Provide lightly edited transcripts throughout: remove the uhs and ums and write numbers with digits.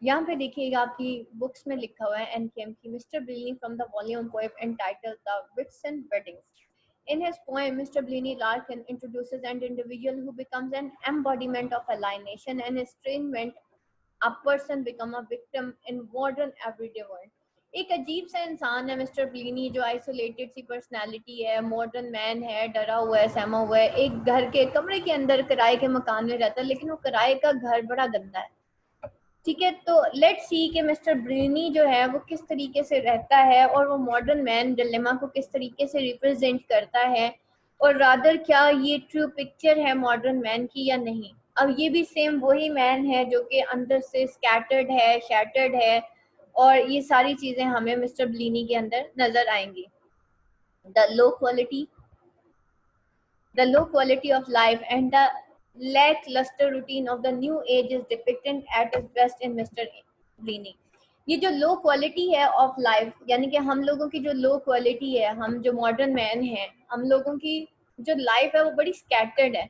यहाँ पे देखिएगा आपकी बुक्स में लिखा हुआ है एनकेएम की mister Bleaney from the volume poem entitled the Whitsun Weddings. In his poem, Mr. Blinny Larkin introduces an individual who becomes an embodiment of alienation and estrangement. A person become a victim in modern everyday world. एक अजीब सा इंसान है mister ब्लीनी जो isolated सी personality है, modern man है, डरा हुआ है, सहमा हुआ है, एक घर के कमरे के अंदर किराए के मकान में रहता है, लेकिन वो किराए का घर बड़ा गंदा है. ठीक है, तो लेट्स सी कि मिस्टर ब्रीनी जो है वो किस तरीके से रहता है और वो मॉडर्न मैन डिलेमा को किस तरीके से रिप्रेजेंट करता है, और रादर क्या ये ट्रू पिक्चर है मॉडर्न मैन की या नहीं. अब ये भी सेम वही मैन है जो कि अंदर से स्कैटर्ड है, शैटर्ड है, और ये सारी चीजें हमें मिस्टर ब्लीनी के अंदर नजर आएंगी. The low quality The low quality of life and the lackluster routine of the new age is depicted at its best in Mr. Bleany. ये जो लो क्वालिटी है ऑफ लाइफ, यानी कि हम लोगों की जो लो क्वालिटी है, हम जो मॉडर्न मैन हैं, हम लोगों की जो लाइफ है वो बड़ी स्कैटर्ड है.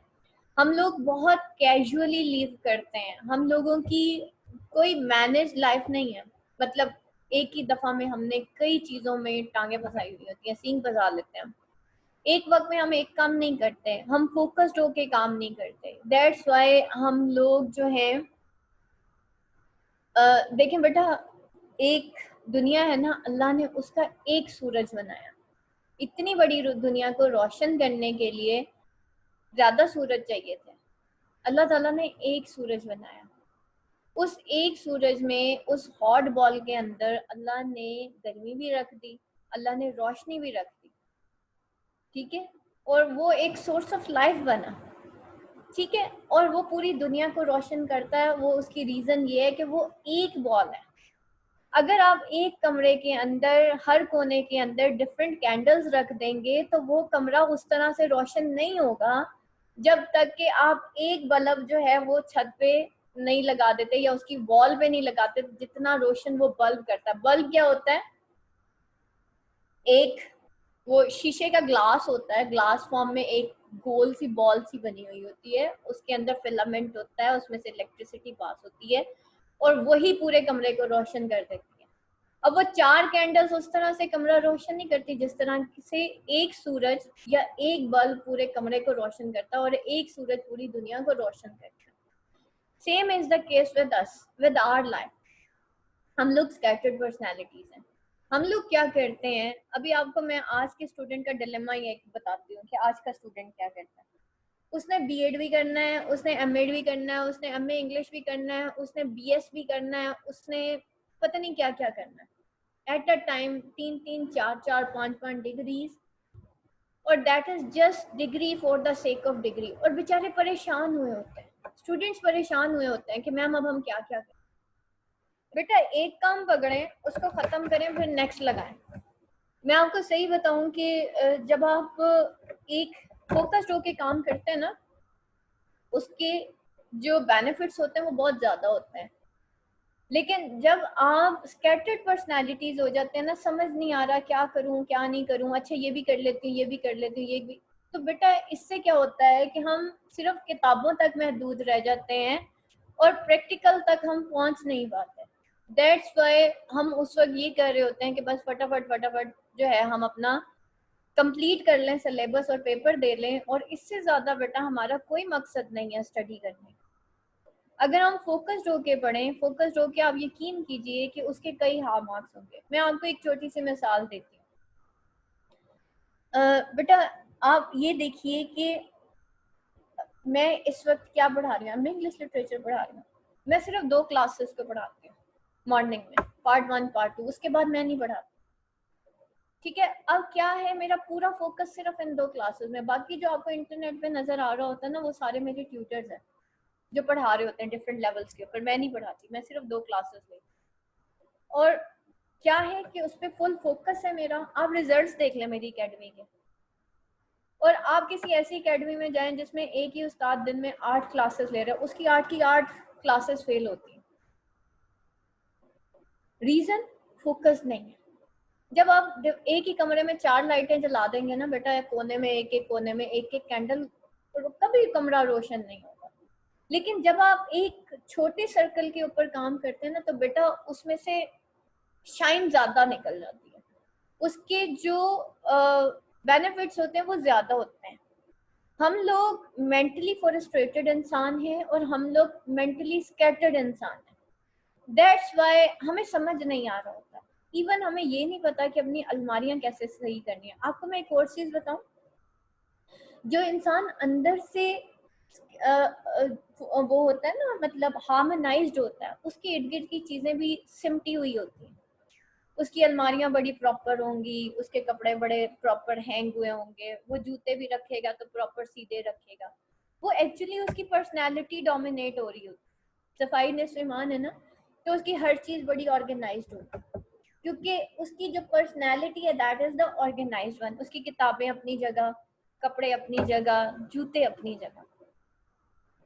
हम लोग बहुत कैजुअली लीव करते हैं, हम लोगों की कोई मैनेज लाइफ नहीं है. मतलब एक ही दफा में हमने कई चीजों में टांगे फंसाई हुई होती हैं, सींग फंसा लेते हैं. एक वक्त में हम एक काम नहीं करते, हम फोकस्ड होके काम नहीं करते. दैट्स वाई हम लोग जो हैं, देखें बेटा, एक दुनिया है ना, अल्लाह ने उसका एक सूरज बनाया. इतनी बड़ी दुनिया को रोशन करने के लिए ज्यादा सूरज चाहिए थे. अल्लाह ताला ने एक सूरज बनाया. उस एक सूरज में, उस हॉट बॉल के अंदर अल्लाह ने गर्मी भी रख दी, अल्लाह ने रोशनी भी रख दी. ठीक है, और वो एक सोर्स ऑफ लाइफ बना. ठीक है, और वो पूरी दुनिया को रोशन करता है. वो उसकी रीजन ये है कि वो एक बॉल है. अगर आप एक कमरे के अंदर हर कोने के अंदर डिफरेंट कैंडल्स रख देंगे तो वो कमरा उस तरह से रोशन नहीं होगा जब तक कि आप एक बल्ब जो है वो छत पे नहीं लगा देते या उसकी वॉल पे नहीं लगाते जितना रोशन वो बल्ब करता है. बल्ब क्या होता है? एक वो शीशे का ग्लास होता है, ग्लास फॉर्म में एक गोल सी बॉल सी बनी हुई होती है, उसके अंदर फिलामेंट होता है, उसमें से इलेक्ट्रिसिटी पास होती है और वही पूरे कमरे को रोशन कर देती है. अब वो चार कैंडल्स उस तरह से कमरा रोशन नहीं करती जिस तरह से एक सूरज या एक बल्ब पूरे कमरे को रोशन करता है और एक सूरज पूरी दुनिया को रोशन करता है. Same is the case with us, with our life. हम लोग स्कैटर्ड पर्सनैलिटीज हैं. हम लोग क्या करते हैं, अभी आपको मैं आज के स्टूडेंट का डिलेमा ये बताती हूँ कि आज का स्टूडेंट क्या करता है. उसने बीएड भी करना है, उसने एमएड भी करना है, उसने एमए इंग्लिश भी करना है, उसने बीएस भी करना है, उसने पता नहीं क्या क्या करना है. एट अ टाइम तीन तीन चार चार पांच पांच डिग्रीज, और that is just degree for the sake of degree. और बेचारे परेशान हुए होते हैं, स्टूडेंट्स परेशान हुए होते हैं कि मैम अब हम क्या क्या करें. बेटा एक काम पकड़ें, उसको खत्म करें, फिर नेक्स्ट लगाएं. मैं आपको सही बताऊं कि जब आप एक फोकस्ड होके काम करते हैं ना, उसके जो बेनिफिट्स होते हैं वो बहुत ज्यादा होते हैं. लेकिन जब आप स्कैटर्ड पर्सनालिटीज हो जाते हैं ना, समझ नहीं आ रहा क्या करूं क्या नहीं करूं, अच्छा ये भी कर लेती हूँ, ये भी कर लेती हूँ, ये भी, तो बेटा इससे क्या होता है कि हम सिर्फ किताबों तक महदूद रह जाते हैं और प्रैक्टिकल तक हम पहुंच नहीं पाते. दैट्स वाई हम उस वक्त ये कर रहे होते हैं कि बस फटाफट फटाफट जो है हम अपना कंप्लीट कर लें सिलेबस और पेपर दे लें, और इससे ज्यादा बेटा हमारा कोई मकसद नहीं है स्टडी करने. अगर हम फोकस्ड होके पढ़ें, फोकस्ड होके, आप यकीन कीजिए कि उसके कई हाफ मार्क्स होंगे. मैं आपको एक छोटी सी मिसाल देती हूँ. बेटा आप ये देखिए कि मैं इस वक्त क्या पढ़ा रही हूँ, मैं इंग्लिश लिटरेचर पढ़ा रही हूँ. मैं सिर्फ 2 क्लासेस को पढ़ाती हूँ मॉर्निंग में, पार्ट 1 पार्ट 2, उसके बाद मैं नहीं पढ़ाती. ठीक है, अब क्या है, मेरा पूरा फोकस सिर्फ इन 2 क्लासेस में. बाकी जो आपको इंटरनेट पे नजर आ रहा होता है ना, वो सारे मेरे ट्यूटर्स हैं जो पढ़ा रहे होते हैं डिफरेंट लेवल्स के ऊपर. मैं नहीं पढ़ाती, मैं सिर्फ 2 क्लासेस लेती. और क्या है कि उस पर फुल फोकस है मेरा. आप रिजल्ट्स देख लें मेरी एकेडमी के, और आप किसी ऐसी एकेडमी में जाएं जिसमें एक ही उस्ताद दिन में 8 क्लासेस ले रहे हैं, उसकी 8 की 8 क्लासेस फेल होती हैं. रीजन, फोकस नहीं है. जब आप एक ही कमरे में 4 लाइटें जला देंगे ना बेटा, कोने में एक एक, कोने में एक एक कैंडल, तो कभी कमरा रोशन नहीं होगा. लेकिन जब आप एक छोटे सर्कल के ऊपर काम करते हैं ना, तो बेटा उसमें से शाइन ज्यादा निकल जाती है, उसके जो बेनिफिट्स होते हैं वो ज्यादा होते हैं। हम लोग मेंटली फ्रस्ट्रेटेड इंसान हैं और हम लोग मेंटली स्कैटर्ड इंसान हैं। दैट्स वाई हमें समझ नहीं आ रहा होता, इवन हमें ये नहीं पता कि अपनी अलमारियां कैसे सही करनी है। आपको मैं एक और चीज बताऊं, जो इंसान अंदर से वो होता है ना, मतलब हार्मोनाइज्ड होता है, उसके इर्द गिर्द की चीजें भी सिमटी हुई होती हैं। उसकी अलमारियां बड़ी प्रॉपर होंगी, उसके कपड़े बड़े प्रॉपर हैंग हुए होंगे, वो जूते भी रखेगा तो प्रॉपर सीधे रखेगा। वो एक्चुअली उसकी पर्सनैलिटी डोमिनेट हो रही होती। सफाई निस्फ़ ईमान है ना, तो उसकी हर चीज बड़ी ऑर्गेनाइज्ड होती, क्योंकि उसकी जो पर्सनैलिटी है that is the organized one. उसकी किताबें अपनी जगह, कपड़े अपनी जगह, जूते अपनी जगह,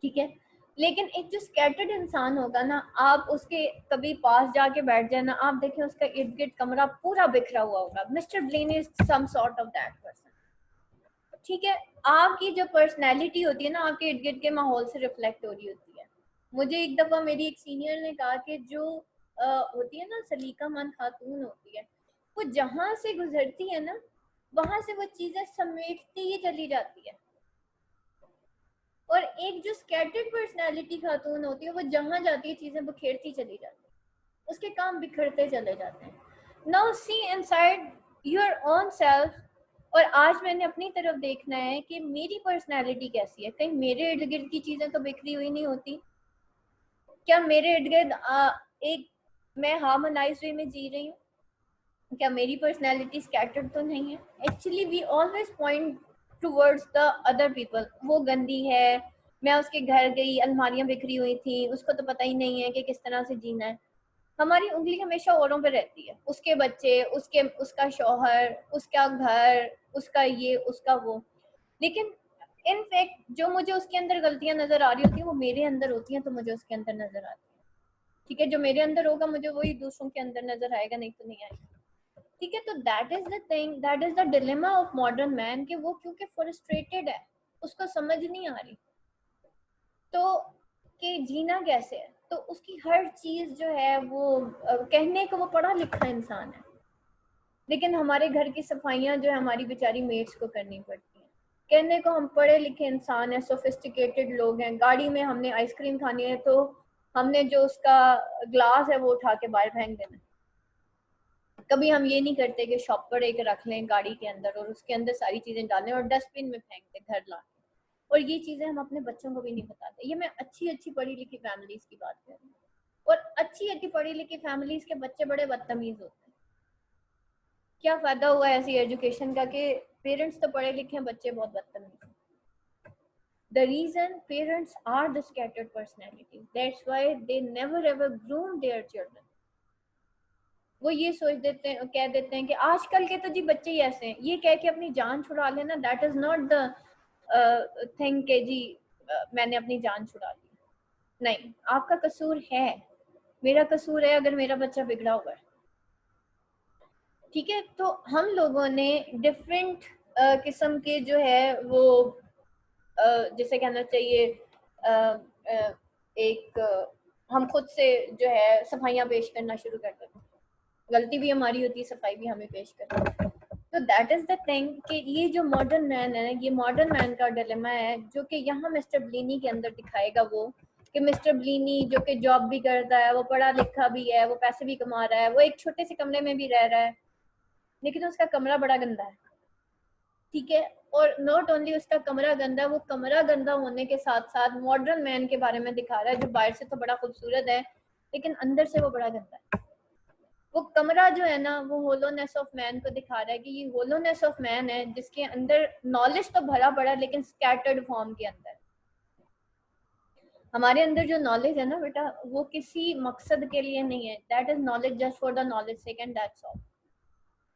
ठीक है। लेकिन एक जो स्कैटर्ड इंसान होगा ना, आप उसके कभी पास जाके बैठ जाए ना, आप देखें उसका इर्द गिर्द कमरा पूरा बिखरा हुआ होगा। Mister Blane is some sort of that person, ठीक है। आपकी जो पर्सनैलिटी होती है ना, आपके इर्द गिर्द के माहौल से रिफ्लेक्ट हो रही होती है। मुझे एक दफा मेरी एक सीनियर ने कहा कि जो होती है ना सलीका मंद खातून होती है, वो जहां से गुजरती है ना, वहां से वो चीजें समेटती ही चली जाती है। और एक जो स्कैटर्ड पर्सनालिटी खातून होती है, वो जहां जाती है चीजें बिखेरती चली जाती है, उसके काम बिखरते चले जाते हैं। Now see inside your own self. और आज मैंने अपनी तरफ देखना है कि मेरी पर्सनालिटी कैसी है। कहीं मेरे इर्द गिर्द की चीजें तो बिखरी हुई नहीं होती? क्या मेरे इर्द गिर्द एक मैं हार्मोनाइज वे में जी रही हूँ? क्या मेरी पर्सनैलिटी स्कैटर्ड तो नहीं है? Actually we always point towards the other people. वो गंदी है, मैं उसके घर गई, अलमारियां बिखरी हुई थी, उसको तो पता ही नहीं है कि किस तरह से जीना है। हमारी उंगली हमेशा औरों पे रहती है, उसके बच्चे, उसका शौहर, उसका घर, उसका ये, उसका वो। लेकिन इनफैक्ट जो मुझे उसके अंदर गलतियां नजर आ रही होती हैं, वो मेरे अंदर होती हैं, तो मुझे उसके अंदर नजर आती है, ठीक है। जो मेरे अंदर होगा मुझे वही दूसरों के अंदर नजर आएगा, नहीं तो नहीं आएगा, ठीक है। तो that is the thing, that is the dilemma of modern man, कि वो क्योंकि फ्रस्ट्रेटेड है, उसको समझ नहीं आ रही तो कि जीना कैसे है। तो उसकी हर चीज जो है वो कहने को वो पढ़ा लिखा इंसान है, लेकिन हमारे घर की सफाइयां जो है हमारी बेचारी मेड्स को करनी पड़ती हैं। कहने को हम पढ़े लिखे इंसान हैं, सोफिस्टिकेटेड लोग हैं, गाड़ी में हमने आइसक्रीम खानी है तो हमने जो उसका ग्लास है वो उठा के बाहर फेंक देना है। कभी हम ये नहीं करते कि शॉपर एक रख लें गाड़ी के अंदर और उसके अंदर सारी चीजें डालें और डस्टबिन में फेंक दें घर ला। और ये चीजें हम अपने बच्चों को भी नहीं बताते। ये मैं अच्छी अच्छी पढ़ी लिखी फैमिलीज की बात कर रही हूँ। और अच्छी अच्छी पढ़ी लिखी फैमिलीज के बच्चे बड़े बदतमीज होते हैं। क्या फायदा हुआ ऐसी एजुकेशन का कि पेरेंट्स तो पढ़े लिखे हैं, बच्चे बहुत बदतमीज हैं। The reason parents are the scattered personality. That's why they never ever groom their children. वो ये सोच देते हैं, कह देते हैं कि आजकल के तो जी बच्चे ही ऐसे हैं, ये कह के अपनी जान छुड़ा लेना, that is not the thing के जी मैंने अपनी जान छुड़ा ली। नहीं, आपका कसूर है, मेरा कसूर है अगर मेरा बच्चा बिगड़ा हुआ है, ठीक है। तो हम लोगों ने डिफरेंट किस्म के जो है वो जिसे कहना चाहिए एक हम खुद से जो है सफाइयाँ पेश करना शुरू कर देते हैं। गलती भी हमारी होती है, सफाई भी हमें पेश करनी है। तो दैट इज द थिंग कि ये जो मॉडर्न मैन है, ये मॉडर्न मैन का डिलेमा है, जो कि यहाँ मिस्टर ब्लीनी के अंदर दिखाएगा वो कि मिस्टर ब्लीनी जो कि जॉब भी करता है, वो पढ़ा लिखा भी है, वो पैसे भी कमा रहा है, वो एक छोटे से कमरे में भी रह रहा है, लेकिन उसका कमरा बड़ा गंदा है, ठीक है। और नॉट ओनली उसका कमरा गंदा, वो कमरा गंदा होने के साथ साथ मॉडर्न मैन के बारे में दिखा रहा है, जो बाहर से तो बड़ा खूबसूरत है लेकिन अंदर से वो बड़ा गंदा है। वो कमरा जो है ना, वो होलोनेस ऑफ मैन को दिखा रहा है कि ये होलोनेस ऑफ मैन है, जिसके अंदर नॉलेज तो भरा पड़ा लेकिन स्कैटर्ड फॉर्म के अंदर। हमारे अंदर जो नॉलेज है ना बेटा, वो किसी मकसद के लिए नहीं है। That is knowledge just for the knowledge sake and that's all.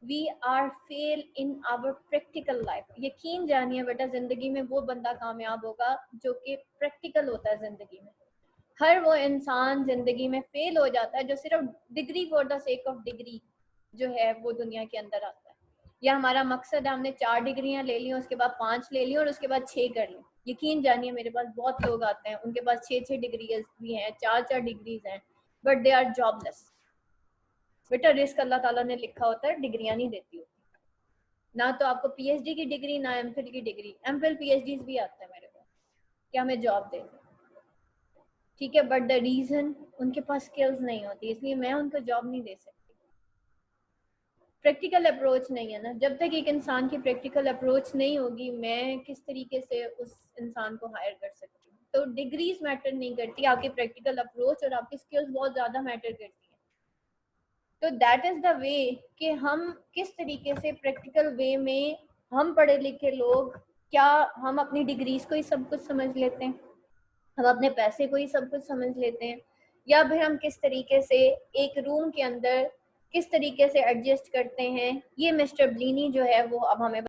We are fail in our practical life. यकीन जानिए बेटा, जिंदगी में वो बंदा कामयाब होगा जो कि प्रैक्टिकल होता है जिंदगी में। हर वो इंसान जिंदगी में फेल हो जाता है जो सिर्फ degree for the sake of degree जो है वो दुनिया के अंदर आता है। या हमारा मकसद है हमने 4 डिग्रियां ले ली, उसके बाद 5 ले ली और उसके बाद 6 कर ली, यकीन जानिए मेरे पास बहुत लोग आते हैं, उनके पास 6-6 डिग्रीज भी हैं, 4-4 डिग्रीज हैं, बट दे आर जॉबलेस। बेटा रिस्क अल्लाह ताला ने लिखा होता है, डिग्रियां नहीं देती होती। ना तो आपको पीएचडी की डिग्री, ना एमफिल की डिग्री। एमफिल पीएचडी भी आते हैं मेरे पास कि हमें जॉब दे दें, ठीक है, बट द रीजन उनके पास स्किल्स नहीं होती, इसलिए मैं उनको जॉब नहीं दे सकती। प्रैक्टिकल अप्रोच नहीं है ना, जब तक एक इंसान की प्रैक्टिकल अप्रोच नहीं होगी, मैं किस तरीके से उस इंसान को हायर कर सकती हूँ। तो डिग्रीज मैटर नहीं करती, आपकी प्रैक्टिकल अप्रोच और आपकी स्किल्स बहुत ज़्यादा मैटर करती है। तो दैट इज़ द वे कि हम किस तरीके से प्रैक्टिकल वे में, हम पढ़े लिखे लोग, क्या हम अपनी डिग्रीज को ही सब कुछ समझ लेते हैं, हम अपने पैसे को ही सब कुछ समझ लेते हैं, या फिर हम किस तरीके से एक रूम के अंदर किस तरीके से एडजस्ट करते हैं, ये मिस्टर ब्लीनी जो है वो अब हमें